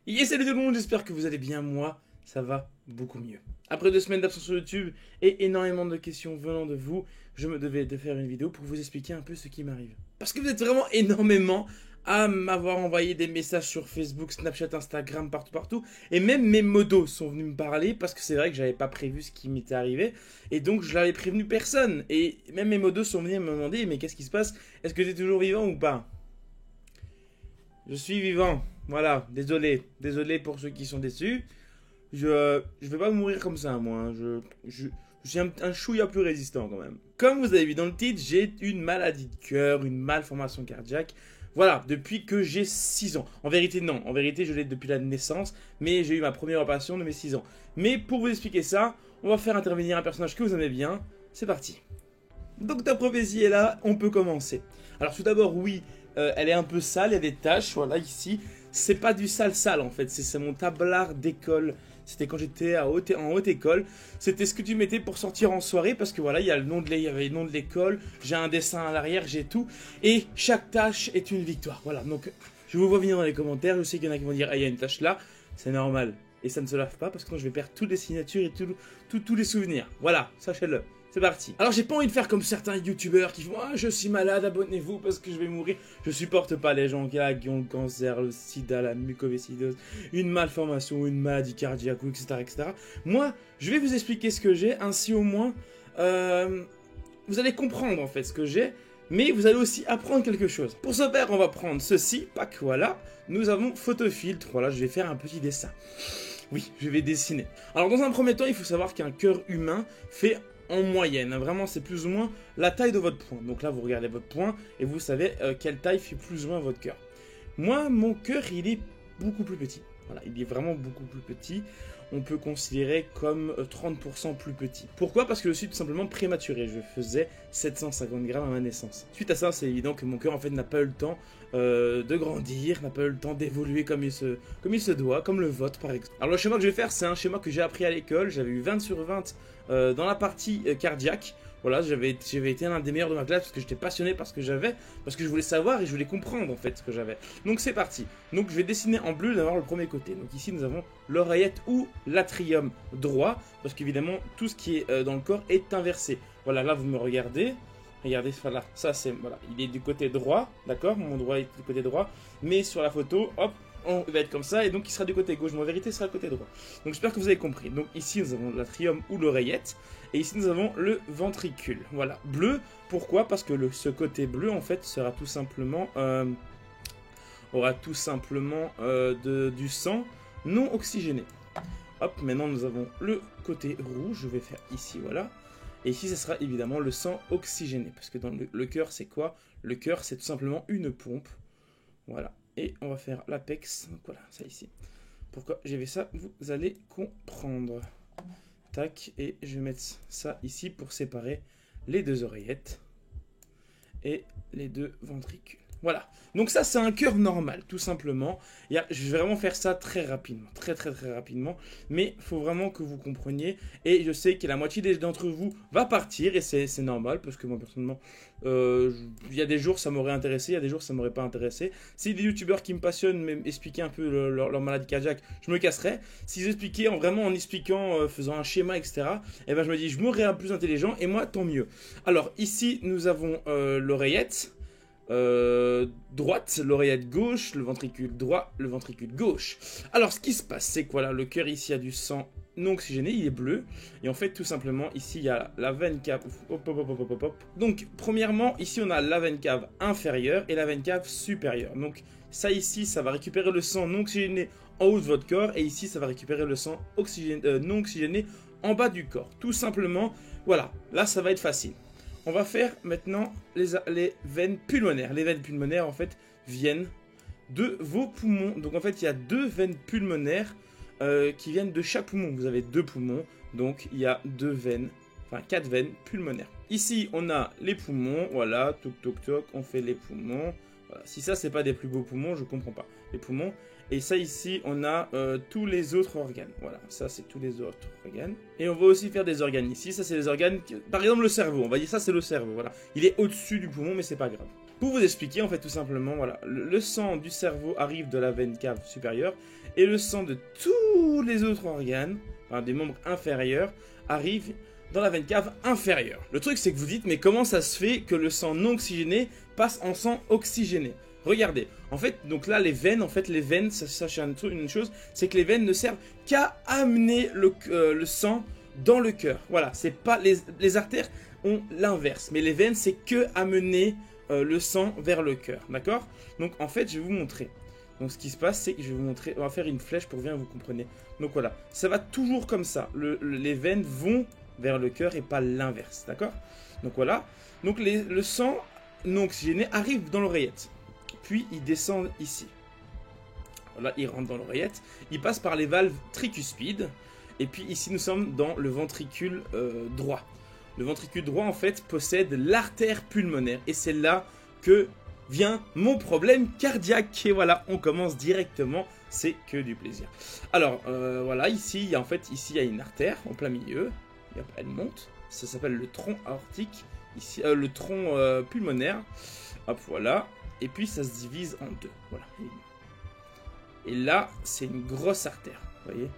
Et salut tout le monde, j'espère que vous allez bien, moi ça va beaucoup mieux. Après 2 semaines d'absence sur YouTube et énormément de questions venant de vous, je me devais de faire une vidéo pour vous expliquer un peu ce qui m'arrive. Parce que vous êtes vraiment énormément à m'avoir envoyé des messages sur Facebook, Snapchat, Instagram, partout. Et même mes modos sont venus me parler parce que c'est vrai que j'avais pas prévu ce qui m'était arrivé. Et donc je l'avais prévenu personne. Et même mes modos sont venus me demander, mais qu'est-ce qui se passe? Est-ce que tu es toujours vivant ou pas? Je suis vivant. Voilà, désolé pour ceux qui sont déçus. Je vais pas mourir comme ça, moi. Je suis un chouïa plus résistant quand même. Comme vous avez vu dans le titre, j'ai une maladie de cœur, une malformation cardiaque. Voilà, depuis que j'ai 6 ans. En vérité, non. En vérité, je l'ai depuis la naissance. Mais j'ai eu ma première opération de mes 6 ans. Mais pour vous expliquer ça, on va faire intervenir un personnage que vous aimez bien. C'est parti. Donc ta prophétie est là, on peut commencer. Alors tout d'abord, oui, elle est un peu sale, il y a des taches, voilà, ici. C'est pas du sale en fait, c'est mon tablard d'école. C'était quand j'étais en haute école. C'était ce que tu mettais pour sortir en soirée parce que voilà, il y avait le nom de l'école, j'ai un dessin à l'arrière, j'ai tout. Et chaque tâche est une victoire. Voilà, donc je vous vois venir dans les commentaires, je sais qu'il y en a qui vont dire, ah, il y a une tâche là, c'est normal. Et ça ne se lave pas parce que sinon je vais perdre toutes les signatures et tous les souvenirs. Voilà, sachez-le. C'est parti. Alors j'ai pas envie de faire comme certains youtubeurs qui font ah je suis malade, abonnez-vous parce que je vais mourir. Je supporte pas les gens qui ont le cancer, le sida, la mucoviscidose, une malformation, une maladie cardiaque, etc. Moi, je vais vous expliquer ce que j'ai, ainsi au moins vous allez comprendre en fait ce que j'ai, mais vous allez aussi apprendre quelque chose. Pour ce faire, on va prendre ceci, pack, voilà. Nous avons photofiltre, voilà, je vais faire un petit dessin. Oui, je vais dessiner. Alors dans un premier temps, il faut savoir qu'un cœur humain fait en moyenne, vraiment c'est plus ou moins la taille de votre poing. Donc là vous regardez votre poing et vous savez quelle taille fait plus ou moins votre cœur. Moi mon cœur il est beaucoup plus petit. Voilà, il est vraiment beaucoup plus petit. On peut considérer comme 30% plus petit. Pourquoi? Parce que je suis tout simplement prématuré. Je faisais 750 grammes à ma naissance. Suite à ça, c'est évident que mon cœur en fait n'a pas eu le temps de grandir, n'a pas eu le temps d'évoluer comme il se doit, comme le vôtre par exemple. Alors le schéma que je vais faire, c'est un schéma que j'ai appris à l'école. J'avais eu 20 sur 20 dans la partie cardiaque. Voilà, j'avais été l'un des meilleurs de ma classe parce que j'étais passionné parce que je voulais savoir et je voulais comprendre en fait ce que j'avais. Donc c'est parti. Donc je vais dessiner en bleu d'abord le premier côté. Donc ici nous avons l'oreillette ou l'atrium droit parce qu'évidemment tout ce qui est dans le corps est inversé. Voilà, là vous me regardez. Regardez, voilà, ça c'est, voilà, il est du côté droit, d'accord? Mon droit est du côté droit, mais sur la photo, hop, on va être comme ça, et donc il sera du côté gauche, mais en vérité il sera du côté droit. Donc j'espère que vous avez compris. Donc ici nous avons l'atrium ou l'oreillette, et ici nous avons le ventricule. Voilà, bleu, pourquoi? Parce que ce côté bleu en fait sera tout simplement, aura tout simplement du sang non oxygéné. Hop, maintenant nous avons le côté rouge, je vais faire ici, voilà. Et ici, ce sera évidemment le sang oxygéné. Parce que dans le cœur, c'est quoi? Le cœur, c'est tout simplement une pompe. Voilà. Et on va faire l'apex. Donc voilà, ça ici. Pourquoi j'ai fait ça? Vous allez comprendre. Tac. Et je vais mettre ça ici pour séparer les deux oreillettes et les deux ventricules. Voilà, donc ça c'est un cœur normal, tout simplement. Je vais vraiment faire ça très rapidement, très rapidement. Mais il faut vraiment que vous compreniez. Et je sais que la moitié d'entre vous va partir. Et c'est normal, parce que moi personnellement, il y a des jours ça m'aurait intéressé, il y a des jours ça m'aurait pas intéressé. Si des youtubeurs qui me passionnent m'expliquaient un peu leur maladie cardiaque, je me casserais. S'ils expliquaient en expliquant, faisant un schéma, etc. Et ben je me dis, je mourrais plus intelligent. Et moi, tant mieux. Alors ici, nous avons l'oreillette. Droite, l'oreillette gauche, le ventricule droit, le ventricule gauche. Alors ce qui se passe, c'est que voilà, le cœur ici a du sang non oxygéné, il est bleu. Et en fait, tout simplement, ici il y a la veine cave. Hop. Donc, premièrement, ici on a la veine cave inférieure et la veine cave supérieure. Donc, ça ici, ça va récupérer le sang non oxygéné en haut de votre corps. Et ici, ça va récupérer le sang non oxygéné en bas du corps. Tout simplement, voilà, là ça va être facile. On va faire maintenant les veines pulmonaires. Les veines pulmonaires, en fait, viennent de vos poumons. Donc, en fait, il y a 2 veines pulmonaires qui viennent de chaque poumon. Vous avez 2 poumons, donc il y a 2 veines, enfin 4 veines pulmonaires. Ici, on a les poumons, voilà, toc, on fait les poumons. Voilà. Si ça, c'est pas des plus beaux poumons, je comprends pas. Les poumons. Et ça ici, on a tous les autres organes. Voilà, ça c'est tous les autres organes. Et on va aussi faire des organes ici. Ça c'est les organes, par exemple le cerveau. On va dire ça c'est le cerveau, voilà. Il est au-dessus du poumon, mais c'est pas grave. Pour vous expliquer, en fait, tout simplement, voilà, le sang du cerveau arrive de la veine cave supérieure et le sang de tous les autres organes, enfin, des membres inférieurs, arrive dans la veine cave inférieure. Le truc, c'est que vous dites, mais comment ça se fait que le sang non oxygéné passe en sang oxygéné? Regardez, en fait, donc là, les veines, sachez une chose, c'est que les veines ne servent qu'à amener le sang dans le cœur. Voilà, c'est pas les artères ont l'inverse, mais les veines, c'est que amener le sang vers le cœur, d'accord? Donc en fait, je vais vous montrer. Donc ce qui se passe, c'est que je vais vous montrer, on va faire une flèche pour bien vous compreniez. Donc voilà, ça va toujours comme ça. Les veines vont vers le cœur et pas l'inverse, d'accord? Donc voilà, donc le sang non oxygéné arrive dans l'oreillette. Puis il descend ici. Voilà, il rentre dans l'oreillette. Il passe par les valves tricuspides. Et puis ici, nous sommes dans le ventricule droit. Le ventricule droit, en fait, possède l'artère pulmonaire. Et c'est là que vient mon problème cardiaque. Et voilà, on commence directement. C'est que du plaisir. Alors, voilà, ici, il y a une artère en plein milieu. Et hop, elle monte. Ça s'appelle le tronc aortique. Ici, le tronc pulmonaire. Hop, voilà. Et puis, ça se divise en deux. Voilà. Et là, c'est une grosse artère. Vous voyez?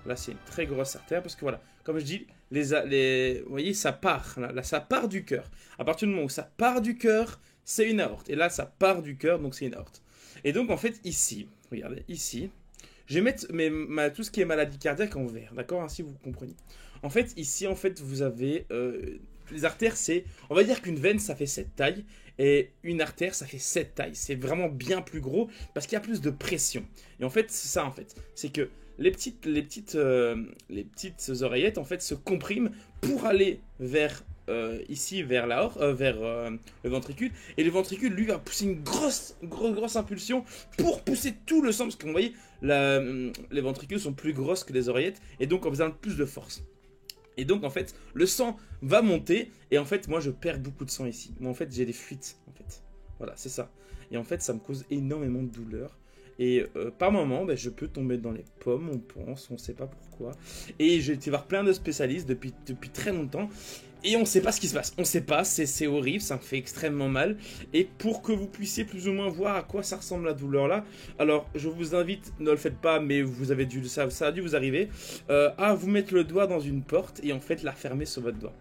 Là, c'est une très grosse artère parce que voilà, comme je dis, vous voyez, ça part. Là, ça part du cœur. À partir du moment où ça part du cœur, c'est une aorte. Et là, ça part du cœur, donc c'est une aorte. Et donc, en fait, ici, regardez, ici, je vais mettre tout ce qui est maladie cardiaque en vert, d'accord, hein, si vous comprenez. En fait, ici, en fait, vous avez les artères, on va dire qu'une veine, ça fait cette taille. Et une artère, ça fait cette taille. C'est vraiment bien plus gros parce qu'il y a plus de pression. Et en fait, c'est ça, en fait. C'est que les petites oreillettes, en fait, se compriment pour aller vers ici, vers le ventricule. Et le ventricule, lui, va pousser une grosse impulsion pour pousser tout le sang. Parce que vous voyez, les ventricules sont plus grosses que les oreillettes. Et donc, on a besoin de plus de force. Et donc, en fait, le sang va monter. Et en fait, moi, je perds beaucoup de sang ici. Moi, en fait, j'ai des fuites, en fait. Voilà, c'est ça. Et en fait, ça me cause énormément de douleur. Et par moment, ben, je peux tomber dans les pommes, on pense, on ne sait pas pourquoi. Et j'ai été voir plein de spécialistes depuis très longtemps. Et on ne sait pas ce qui se passe. On ne sait pas, c'est horrible, ça me fait extrêmement mal. Et pour que vous puissiez plus ou moins voir à quoi ça ressemble la douleur là, alors je vous invite, ne le faites pas, mais vous avez ça a dû vous arriver, à vous mettre le doigt dans une porte et en fait la fermer sur votre doigt.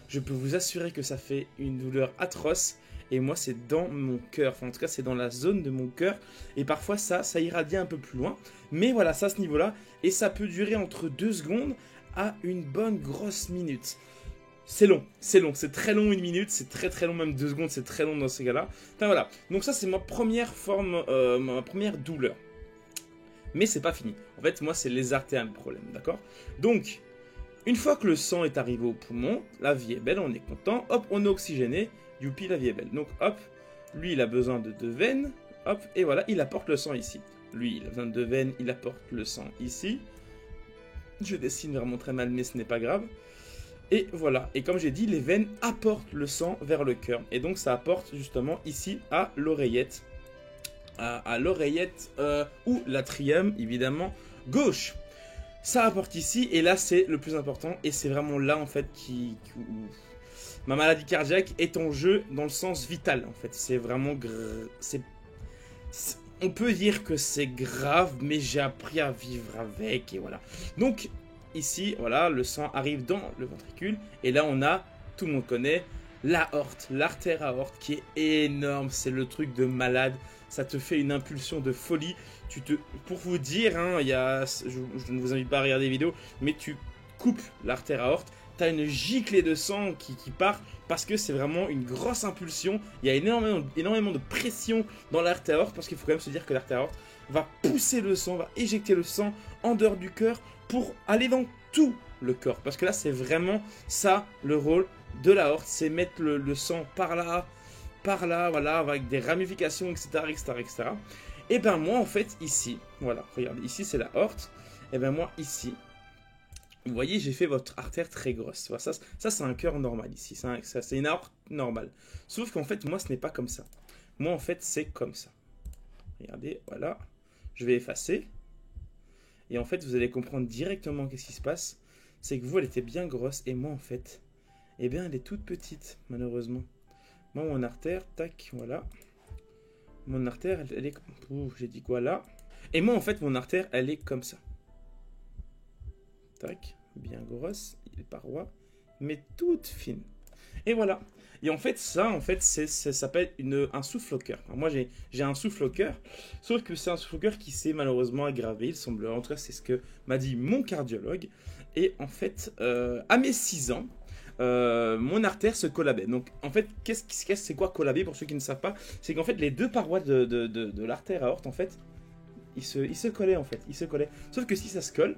Je peux vous assurer que ça fait une douleur atroce. Et moi, c'est dans mon cœur. Enfin, en tout cas, c'est dans la zone de mon cœur. Et parfois, ça irradie un peu plus loin. Mais voilà, ça, à ce niveau-là. Et ça peut durer entre 2 secondes à une bonne grosse minute. C'est long. C'est très long, 1 minute. C'est très long, même 2 secondes. C'est très long dans ces cas-là. Enfin, voilà. Donc ça, c'est ma première ma première douleur. Mais c'est pas fini. En fait, moi, c'est les artères le problème. D'accord? Donc, une fois que le sang est arrivé au poumon, la vie est belle, on est content. Hop, on est oxygéné. Youpi, la vie est belle. Donc hop, lui il a besoin de 2 veines, hop, et voilà, il apporte le sang ici. Lui il a besoin de 2 veines, il apporte le sang ici. Je dessine vraiment très mal, mais ce n'est pas grave. Et voilà, et comme j'ai dit, les veines apportent le sang vers le cœur. Et donc ça apporte justement ici à l'oreillette. À l'oreillette ou l'atrium, évidemment, gauche. Ça apporte ici, et là c'est le plus important, et c'est vraiment là en fait ma maladie cardiaque est en jeu dans le sens vital, en fait. C'est vraiment... on peut dire que c'est grave, mais j'ai appris à vivre avec, et voilà. Donc, ici, voilà, le sang arrive dans le ventricule, et là, on a, tout le monde connaît, l'aorte, l'artère aorte, qui est énorme. C'est le truc de malade. Ça te fait une impulsion de folie. Pour vous dire, hein, je ne vous invite pas à regarder les vidéos, mais tu coupes l'artère aorte, t'as une giclée de sang qui part parce que c'est vraiment une grosse impulsion. Il y a énormément de pression dans l'artère aorte parce qu'il faut quand même se dire que l'artère aorte va pousser le sang, va éjecter le sang en dehors du cœur pour aller dans tout le corps. Parce que là, c'est vraiment ça le rôle de l'aorte, c'est mettre le sang par là, voilà, avec des ramifications, etc. Et ben moi, en fait, ici, voilà, regardez, ici c'est l'aorte. Et ben moi, ici, vous voyez, j'ai fait votre artère très grosse. Ça c'est un cœur normal ici. C'est une aorte normale. Sauf qu'en fait, moi, ce n'est pas comme ça. Moi, en fait, c'est comme ça. Regardez, voilà. Je vais effacer. Et en fait, vous allez comprendre directement qu'est-ce qui se passe. C'est que vous, elle était bien grosse. Et moi, en fait, eh bien, elle est toute petite, malheureusement. Moi, mon artère, tac, voilà. Mon artère, elle est... Ouh, j'ai dit quoi là? Et moi, en fait, mon artère, elle est comme ça. Tac, bien grosse, les parois, mais toutes fines. Et voilà. Et en fait, ça s'appelle un souffle au cœur. Alors moi, j'ai un souffle au cœur, sauf que c'est un souffle au cœur qui s'est malheureusement aggravé, il semblerait. En tout cas, c'est ce que m'a dit mon cardiologue. Et en fait, à mes 6 ans, mon artère se collabait. Donc, en fait, c'est quoi collaber pour ceux qui ne savent pas? C'est qu'en fait, les deux parois de l'artère aorte, en fait, ils se collaient, en fait. Ils se collaient. Sauf que si ça se colle,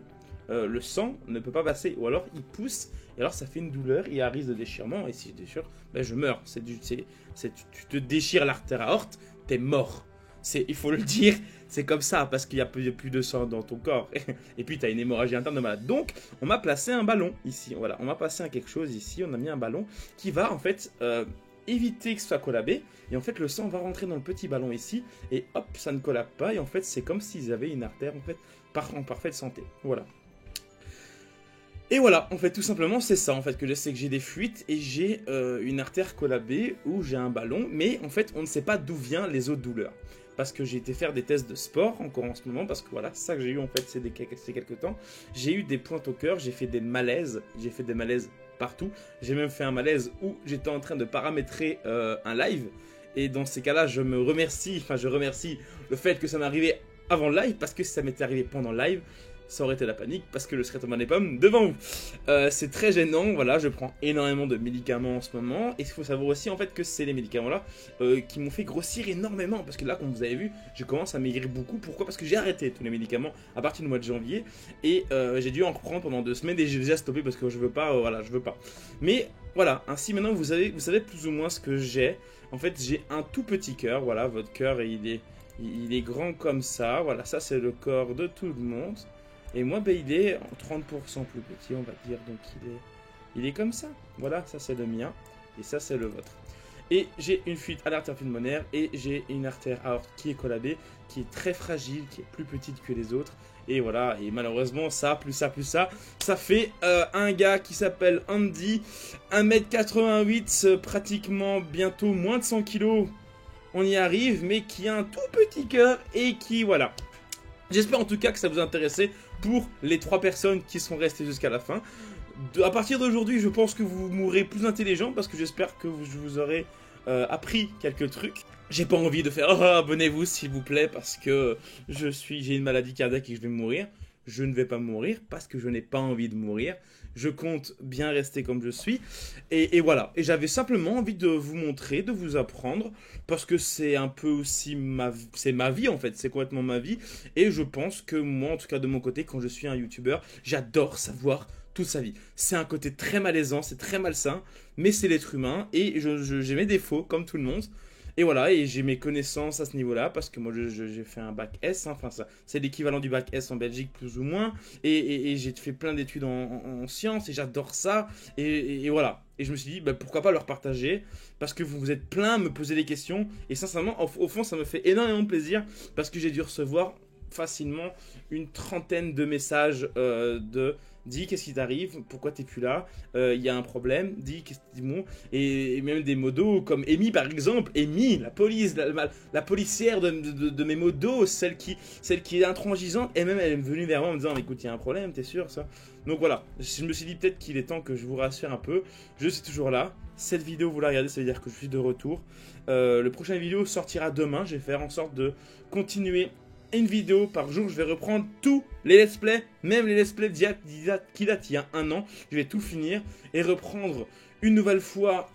le sang ne peut pas passer, ou alors il pousse, et alors ça fait une douleur, il y a un risque de déchirement, et si je déchire, ben je meurs. Tu te déchires l'artère aorte, t'es mort. Il faut le dire, c'est comme ça, parce qu'il n'y a plus de sang dans ton corps, et puis tu as une hémorragie interne de malade. Donc, on m'a placé un ballon ici, voilà, on m'a placé quelque chose ici, on a mis un ballon qui va en fait éviter que ce soit collabé, et en fait le sang va rentrer dans le petit ballon ici, et hop, ça ne collabe pas, et en fait c'est comme s'ils avaient une artère en fait en parfaite santé, voilà. Et voilà, en fait, tout simplement, c'est ça, en fait, que je sais que j'ai des fuites et j'ai une artère collabée où j'ai un ballon, mais en fait, on ne sait pas d'où viennent les autres douleurs. Parce que j'ai été faire des tests de sport, encore en ce moment, parce que voilà, c'est ça que j'ai eu, en fait, ces quelques temps. J'ai eu des pointes au cœur, j'ai fait des malaises partout. J'ai même fait un malaise où j'étais en train de paramétrer un live, et dans ces cas-là, je remercie le fait que ça m'est arrivé avant le live, parce que si ça m'était arrivé pendant le live, ça aurait été la panique parce que le serait tombé des pommes devant vous. C'est très gênant, voilà, je prends énormément de médicaments en ce moment. Et il faut savoir aussi en fait que c'est les médicaments-là qui m'ont fait grossir énormément. Parce que là, comme vous avez vu, je commence à maigrir beaucoup. Pourquoi? Parce que j'ai arrêté tous les médicaments à partir du mois de janvier. Et j'ai dû en reprendre pendant 2 semaines et j'ai déjà stoppé parce que je veux pas, voilà, je veux pas. Mais voilà, ainsi maintenant vous savez plus ou moins ce que j'ai. En fait, j'ai un tout petit cœur, voilà, votre cœur il est grand comme ça. Voilà, ça c'est le corps de tout le monde. Et moi, ben, il est en 30% plus petit, on va dire. Donc, il est comme ça. Voilà, ça, c'est le mien. Et ça, c'est le vôtre. Et j'ai une fuite à l'artère pulmonaire. Et j'ai une artère aorte qui est collabée, qui est très fragile, qui est plus petite que les autres. Et voilà, et malheureusement, ça, plus ça, ça fait un gars qui s'appelle Andy, 1m88, pratiquement bientôt moins de 100 kg. On y arrive, mais qui a un tout petit cœur et qui, voilà. J'espère en tout cas que ça vous a intéressé pour les 3 personnes qui sont restées jusqu'à la fin. À partir d'aujourd'hui, je pense que vous mourrez plus intelligent parce que j'espère que je vous aurai appris quelques trucs. J'ai pas envie de faire abonnez-vous s'il vous plaît parce que j'ai une maladie cardiaque et je vais mourir. Je ne vais pas mourir parce que je n'ai pas envie de mourir. Je compte bien rester comme je suis. Et voilà. Et j'avais simplement envie de vous montrer, de vous apprendre. Parce que c'est un peu aussi ma vie en fait. C'est complètement ma vie. Et je pense que moi, en tout cas de mon côté, quand je suis un youtubeur, j'adore savoir toute sa vie. C'est un côté très malaisant, c'est très malsain. Mais c'est l'être humain. Et j'ai mes défauts comme tout le monde. Et voilà, et j'ai mes connaissances à ce niveau-là, parce que moi j'ai fait un bac S, hein, enfin ça, c'est l'équivalent du bac S en Belgique plus ou moins, et j'ai fait plein d'études en sciences, et j'adore ça, et voilà. Et je me suis dit, bah, pourquoi pas leur partager, parce que vous êtes plein à me poser des questions, et sincèrement, au fond, ça me fait énormément de plaisir, parce que j'ai dû recevoir facilement une trentaine de messages dis qu'est-ce qui t'arrive, pourquoi t'es plus là, il y a un problème, dis qu'est-ce que bon, et même des modos comme Amy par exemple, Amy, la police, la policière de mes modos, celle qui est intransigeante, et même elle est venue vers moi en me disant écoute il y a un problème, t'es sûr ça? Donc voilà, je me suis dit peut-être qu'il est temps que je vous rassure un peu, je suis toujours là, cette vidéo vous la regardez, ça veut dire que je suis de retour, le prochain vidéo sortira demain, je vais faire en sorte de continuer une vidéo par jour, je vais reprendre tous les let's play, même les let's play qui datent il y a 1 an, je vais tout finir et reprendre une nouvelle fois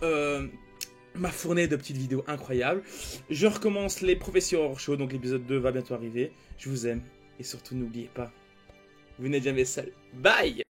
ma fournée de petites vidéos incroyables. Je recommence les professions hors show, donc l'épisode 2 va bientôt arriver, je vous aime et surtout n'oubliez pas, vous n'êtes jamais seul, bye.